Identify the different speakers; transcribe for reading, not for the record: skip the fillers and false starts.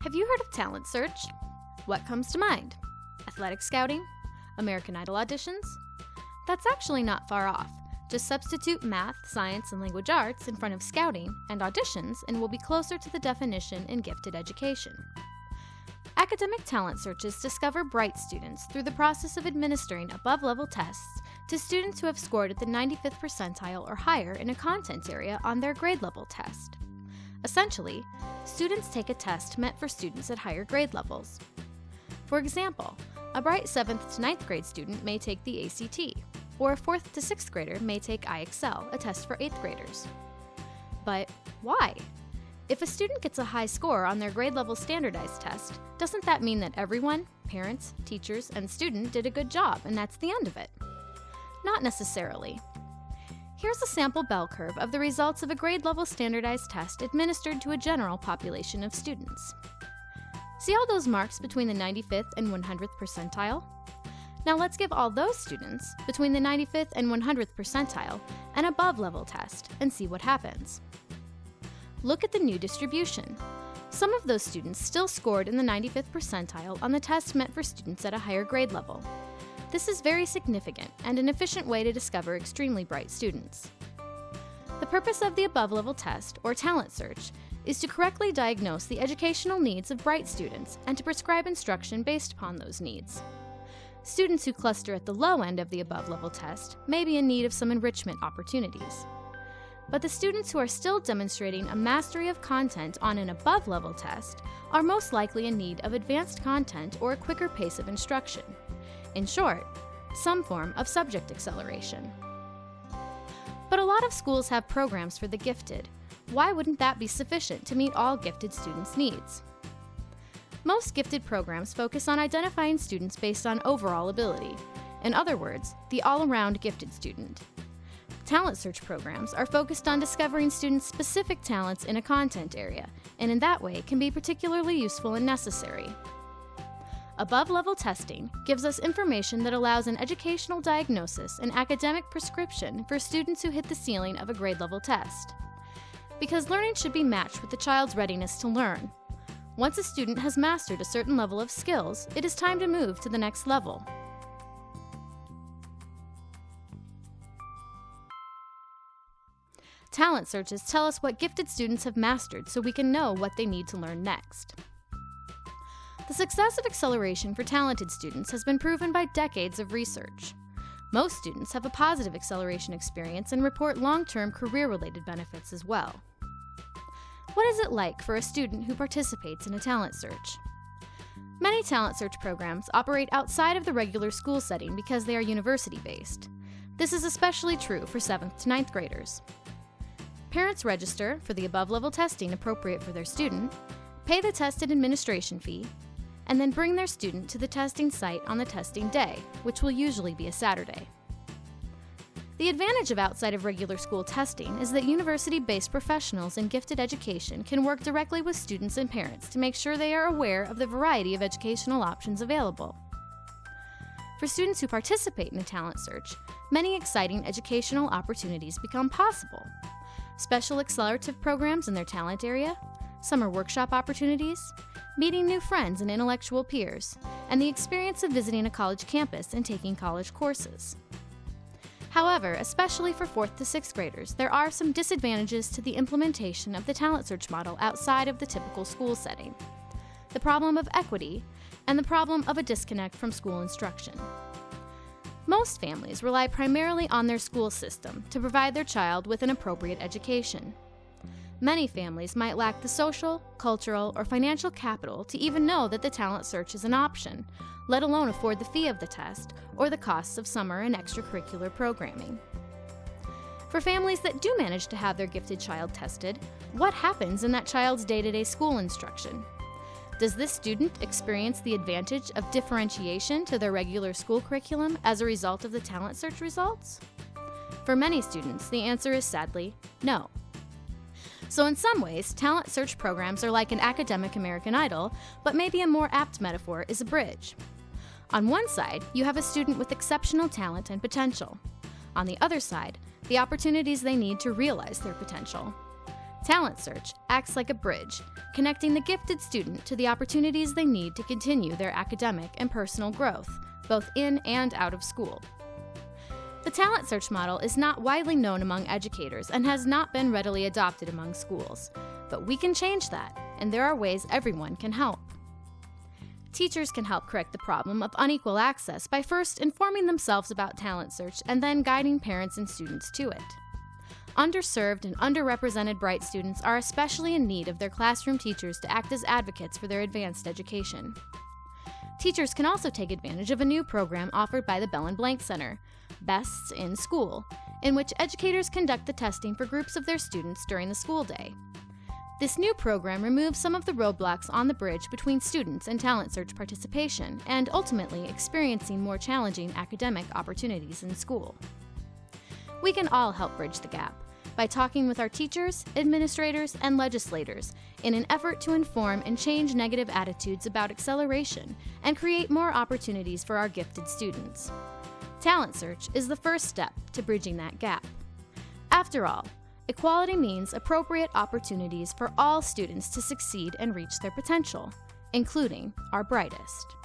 Speaker 1: Have you heard of talent search? What comes to mind? Athletic scouting? American Idol auditions? That's actually not far off. Just substitute math, science, and language arts in front of scouting and auditions and we'll be closer to the definition in gifted education. Academic talent searches discover bright students through the process of administering above-level tests to students who have scored at the 95th percentile or higher in a content area on their grade level test. Essentially, students take a test meant for students at higher grade levels. For example, a bright 7th to 9th grade student may take the ACT, or a 4th to 6th grader may take IXL, a test for 8th graders. But why? If a student gets a high score on their grade level standardized test, doesn't that mean that everyone, parents, teachers, and student did a good job and that's the end of it? Not necessarily. Here's a sample bell curve of the results of a grade level standardized test administered to a general population of students. See all those marks between the 95th and 100th percentile? Now let's give all those students between the 95th and 100th percentile an above-level test and see what happens. Look at the new distribution. Some of those students still scored in the 95th percentile on the test meant for students at a higher grade level. This is very significant and an efficient way to discover extremely bright students. The purpose of the above-level test, or talent search, is to correctly diagnose the educational needs of bright students and to prescribe instruction based upon those needs. Students who cluster at the low end of the above-level test may be in need of some enrichment opportunities. But the students who are still demonstrating a mastery of content on an above-level test are most likely in need of advanced content or a quicker pace of instruction. In short, some form of subject acceleration. But a lot of schools have programs for the gifted. Why wouldn't that be sufficient to meet all gifted students' needs? Most gifted programs focus on identifying students based on overall ability. In other words, the all-around gifted student. Talent search programs are focused on discovering students' specific talents in a content area, and in that way can be particularly useful and necessary. Above-level testing gives us information that allows an educational diagnosis and academic prescription for students who hit the ceiling of a grade-level test. Because learning should be matched with the child's readiness to learn. Once a student has mastered a certain level of skills, it is time to move to the next level. Talent searches tell us what gifted students have mastered so we can know what they need to learn next. The success of acceleration for talented students has been proven by decades of research. Most students have a positive acceleration experience and report long-term career-related benefits as well. What is it like for a student who participates in a talent search? Many talent search programs operate outside of the regular school setting because they are university-based. This is especially true for 7th to 9th graders. Parents register for the above-level testing appropriate for their student, pay the test and administration fee, and then bring their student to the testing site on the testing day, which will usually be a Saturday. The advantage of outside of regular school testing is that university-based professionals in gifted education can work directly with students and parents to make sure they are aware of the variety of educational options available. For students who participate in a talent search, many exciting educational opportunities become possible. Special accelerative programs in their talent area, summer workshop opportunities, meeting new friends and intellectual peers, and the experience of visiting a college campus and taking college courses. However, especially for 4th to 6th graders, there are some disadvantages to the implementation of the talent search model outside of the typical school setting. The problem of equity, and the problem of a disconnect from school instruction. Most families rely primarily on their school system to provide their child with an appropriate education. Many families might lack the social, cultural, or financial capital to even know that the talent search is an option, let alone afford the fee of the test or the costs of summer and extracurricular programming. For families that do manage to have their gifted child tested, what happens in that child's day-to-day school instruction? Does this student experience the advantage of differentiation to their regular school curriculum as a result of the talent search results? For many students, the answer is sadly no. So in some ways, talent search programs are like an academic American Idol, but maybe a more apt metaphor is a bridge. On one side, you have a student with exceptional talent and potential. On the other side, the opportunities they need to realize their potential. Talent Search acts like a bridge, connecting the gifted student to the opportunities they need to continue their academic and personal growth, both in and out of school. The Talent Search model is not widely known among educators and has not been readily adopted among schools, but we can change that, and there are ways everyone can help. Teachers can help correct the problem of unequal access by first informing themselves about Talent Search and then guiding parents and students to it. Underserved and underrepresented bright students are especially in need of their classroom teachers to act as advocates for their advanced education. Teachers can also take advantage of a new program offered by the Belin-Blank Center, Bests in School, in which educators conduct the testing for groups of their students during the school day. This new program removes some of the roadblocks on the bridge between students and Talent Search participation and ultimately experiencing more challenging academic opportunities in school. We can all help bridge the gap by talking with our teachers, administrators, and legislators in an effort to inform and change negative attitudes about acceleration and create more opportunities for our gifted students. Talent Search is the first step to bridging that gap. After all, equality means appropriate opportunities for all students to succeed and reach their potential, including our brightest.